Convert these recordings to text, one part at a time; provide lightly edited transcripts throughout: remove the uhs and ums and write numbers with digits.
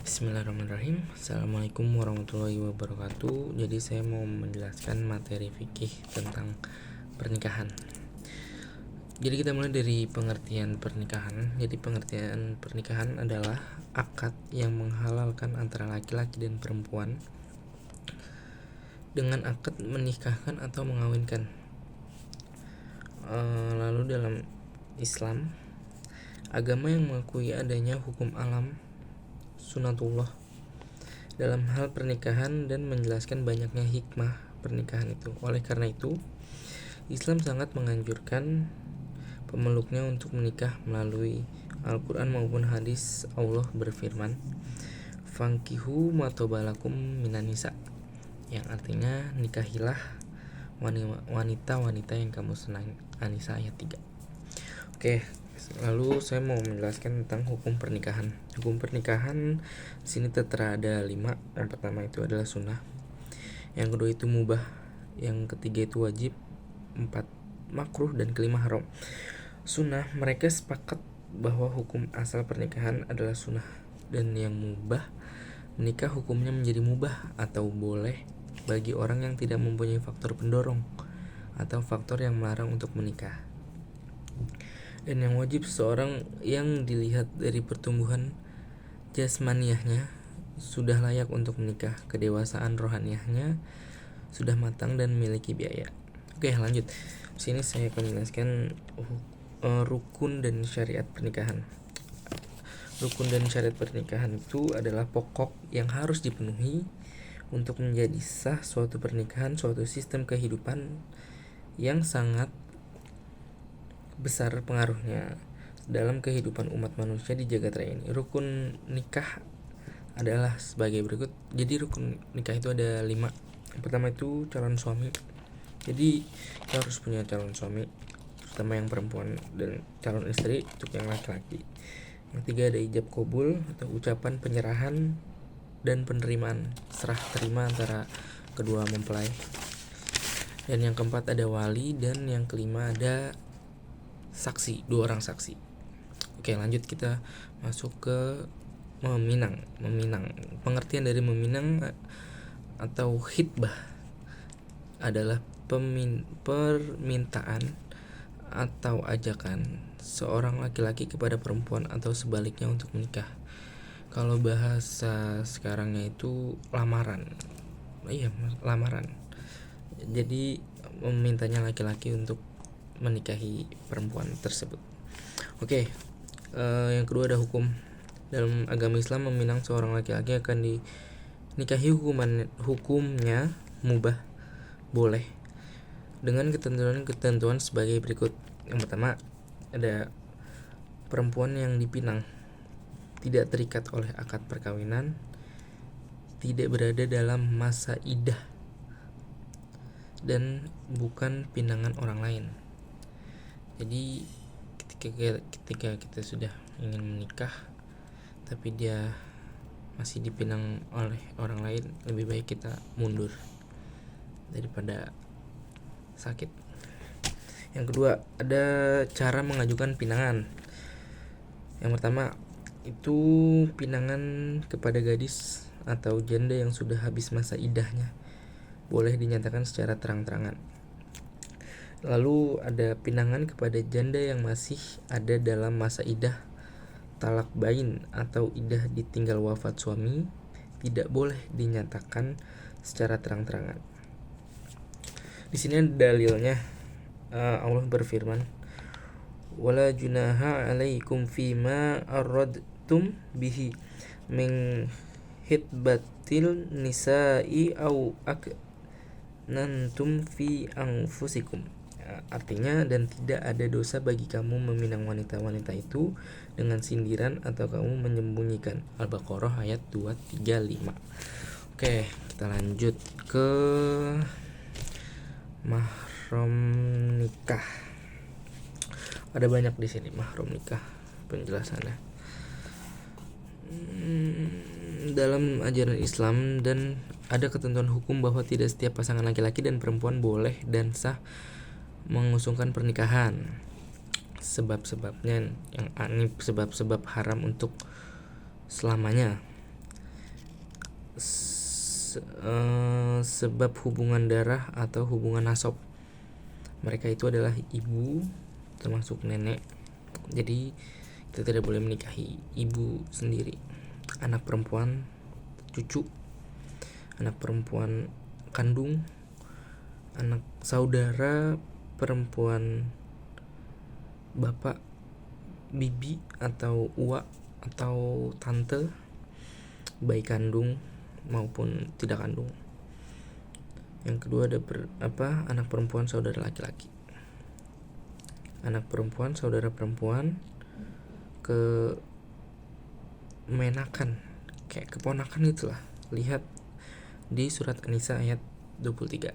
Bismillahirrahmanirrahim. Assalamualaikum warahmatullahi wabarakatuh. Jadi saya mau menjelaskan materi fikih tentang pernikahan. Jadi kita mulai dari pengertian pernikahan. Jadi pengertian pernikahan adalah akad yang menghalalkan antara laki-laki dan perempuan dengan akad menikahkan atau mengawinkan. Lalu dalam Islam, agama yang mengakui adanya hukum alam sunatullah dalam hal pernikahan dan menjelaskan banyaknya hikmah pernikahan itu. Oleh karena itu, Islam sangat menganjurkan pemeluknya untuk menikah melalui Al-Quran maupun hadis. Allah berfirman, "Fankihu matobalakum minan nisa", yang artinya nikahilah wanita-wanita yang kamu senangi. An-Nisa ayat 3. Oke, lalu saya mau menjelaskan tentang hukum pernikahan. Hukum pernikahan di sini tertera ada 5. Yang pertama itu adalah sunnah. Yang kedua itu mubah. Yang ketiga itu wajib. 4 makruh dan kelima haram. Sunnah, mereka sepakat bahwa hukum asal pernikahan adalah sunnah, dan yang mubah, menikah hukumnya menjadi mubah atau boleh bagi orang yang tidak mempunyai faktor pendorong atau faktor yang melarang untuk menikah. Dan yang wajib, seseorang yang dilihat dari pertumbuhan jasmaniahnya sudah layak untuk menikah, kedewasaan rohaniahnya sudah matang dan memiliki biaya. Oke, lanjut. Di sini saya akan menjelaskan rukun dan syariat pernikahan. Rukun dan syariat pernikahan itu adalah pokok yang harus dipenuhi untuk menjadi sah suatu pernikahan, suatu sistem kehidupan yang sangat besar pengaruhnya dalam kehidupan umat manusia di jagat raya ini. Rukun nikah adalah sebagai berikut. Jadi rukun nikah itu ada 5. Yang pertama itu calon suami. Jadi kita harus punya calon suami, terutama yang perempuan, dan calon istri untuk yang laki-laki. Yang ketiga ada ijab qabul atau ucapan penyerahan dan penerimaan, serah terima antara kedua mempelai. Dan yang keempat ada wali, dan yang kelima ada saksi, 2 orang saksi. Oke, lanjut kita masuk ke meminang. Pengertian dari meminang atau khitbah adalah permintaan atau ajakan seorang laki-laki kepada perempuan atau sebaliknya untuk menikah. Kalau bahasa sekarangnya itu lamaran. Lamaran. Jadi memintanya laki-laki untuk menikahi perempuan tersebut. Oke, yang kedua ada hukum. Dalam agama Islam, meminang seorang laki-laki akan dinikahi hukumnya mubah, boleh, dengan ketentuan sebagai berikut. Yang pertama ada perempuan yang dipinang tidak terikat oleh akad perkawinan, tidak berada dalam masa iddah, dan bukan pinangan orang lain. Jadi ketika kita sudah ingin menikah tapi dia masih dipinang oleh orang lain, lebih baik kita mundur daripada sakit. Yang kedua ada cara mengajukan pinangan. Yang pertama itu pinangan kepada gadis atau janda yang sudah habis masa iddahnya, boleh dinyatakan secara terang-terangan. Lalu ada pinangan kepada janda yang masih ada dalam masa iddah talak bain atau iddah ditinggal wafat suami, tidak boleh dinyatakan secara terang-terangan. Di sini ada dalilnya. Allah berfirman, "Wala junaha 'alaikum fima aradtum bihi min hitbatil nisa'i au aknantum fi anfusikum." Artinya, dan tidak ada dosa bagi kamu meminang wanita-wanita itu dengan sindiran atau kamu menyembunyikan. Al-Baqarah ayat 235. Oke, kita lanjut ke mahram nikah. Ada banyak di sini mahram nikah penjelasannya. Dalam ajaran Islam dan ada ketentuan hukum bahwa tidak setiap pasangan laki-laki dan perempuan boleh dan sah mengusungkan pernikahan. Sebab-sebabnya yang sebab-sebab haram untuk selamanya. sebab hubungan darah atau hubungan nasab. Mereka itu adalah ibu, termasuk nenek. Jadi kita tidak boleh menikahi ibu sendiri. Anak perempuan, cucu, anak perempuan kandung, anak saudara perempuan bapak, bibi atau uwa atau tante, baik kandung maupun tidak kandung. Yang kedua ada anak perempuan saudara laki-laki. Anak perempuan saudara perempuan menakan, kayak keponakan itulah. Lihat di surat An-Nisa ayat 23.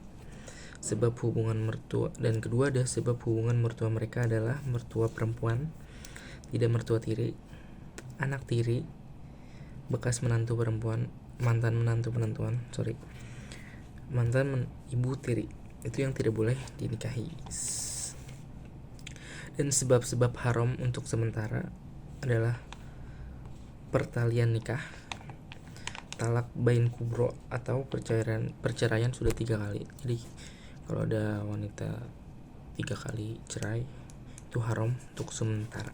Sebab hubungan mertua, dan kedua ada sebab hubungan mertua mereka adalah mertua perempuan, tidak mertua tiri, anak tiri, bekas menantu perempuan, mantan ibu tiri. Itu yang tidak boleh dinikahi. Dan sebab-sebab haram untuk sementara adalah pertalian nikah, talak bain kubro atau perceraian sudah 3 kali. Jadi kalau ada wanita 3 kali cerai, itu haram untuk sementara.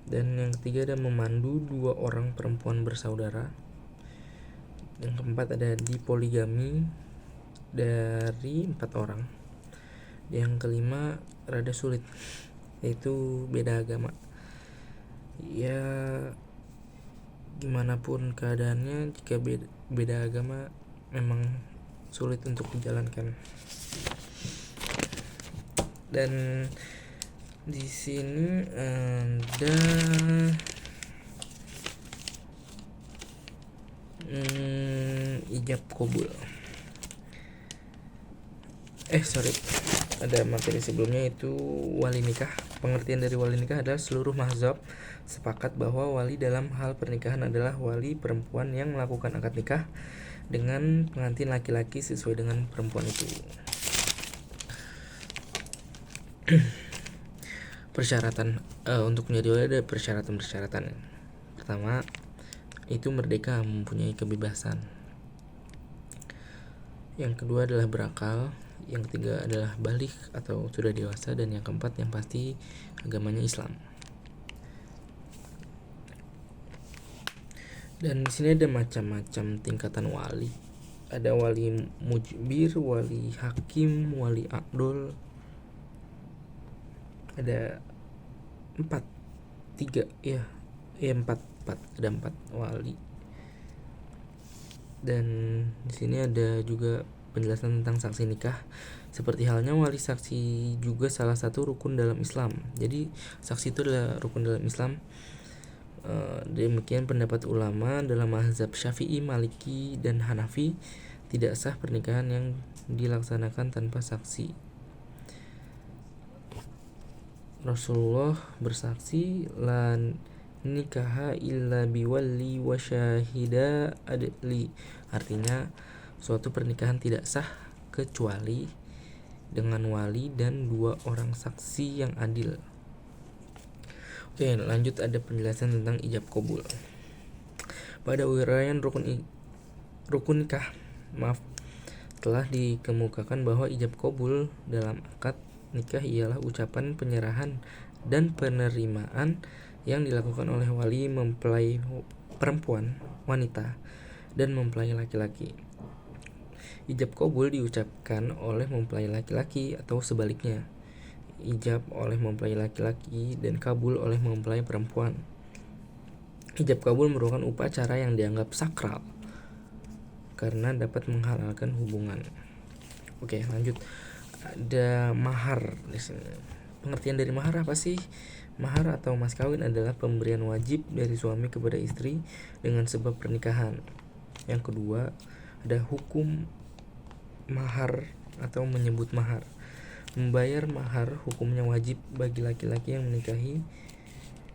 Dan yang ketiga ada memandu 2 orang perempuan bersaudara. Yang keempat ada dipoligami dari 4 orang. Yang kelima rada sulit, yaitu beda agama. Ya gimana pun keadaannya, jika beda agama memang sulit untuk dijalankan. Dan di sini ada ijab kabul. Ada materi sebelumnya, itu wali nikah. Pengertian dari wali nikah adalah seluruh mazhab sepakat bahwa wali dalam hal pernikahan adalah wali perempuan yang melakukan akad nikah dengan pengantin laki-laki sesuai dengan perempuan itu. Persyaratan untuk menjadi wali ada persyaratan. Pertama, itu merdeka, mempunyai kebebasan. Yang kedua adalah berakal. Yang ketiga adalah balik atau sudah dewasa. Dan yang keempat yang pasti agamanya Islam. Dan di sini ada macam-macam tingkatan wali. Ada wali mujbir, wali hakim, wali abdul. Ada 4 wali. Dan di sini ada juga penjelasan tentang saksi nikah. Seperti halnya wali saksi juga salah satu rukun dalam Islam. Jadi saksi itu adalah rukun dalam Islam. Demikian pendapat ulama dalam mazhab Syafi'i, Maliki, dan Hanafi. Tidak sah pernikahan yang dilaksanakan tanpa saksi. Rasulullah bersaksi, la nikaha illa biwali wa syahida adli. Artinya suatu pernikahan tidak sah kecuali dengan wali dan 2 orang saksi yang adil. Oke, lanjut ada penjelasan tentang ijab kabul. Pada uraian rukun nikah, telah dikemukakan bahwa ijab kabul dalam akad nikah ialah ucapan penyerahan dan penerimaan yang dilakukan oleh wali mempelai perempuan, wanita, dan mempelai laki-laki. Ijab kabul diucapkan oleh mempelai laki-laki atau sebaliknya. Ijab oleh mempelai laki-laki dan kabul oleh mempelai perempuan. Ijab kabul merupakan upacara yang dianggap sakral karena dapat menghalalkan hubungan. Oke, lanjut. Ada mahar di sini. Pengertian dari mahar apa sih? Mahar atau mas kawin adalah pemberian wajib dari suami kepada istri dengan sebab pernikahan. Yang kedua, ada hukum mahar atau menyebut mahar. Membayar mahar hukumnya wajib bagi laki-laki yang menikahi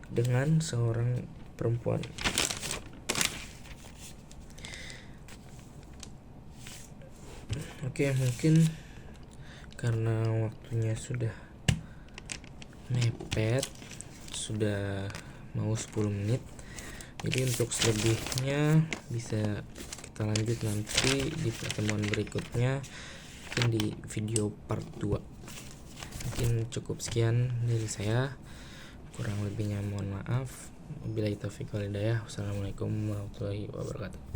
dengan seorang perempuan. Oke, mungkin karena waktunya sudah mepet, sudah mau 10 menit, Jadi untuk selebihnya bisa kita lanjut nanti di pertemuan berikutnya, mungkin di video part 2. Mungkin cukup sekian dari saya, kurang lebihnya mohon maaf. Wabillahi taufiq wal hidayah. Wassalamualaikum warahmatullahi wabarakatuh.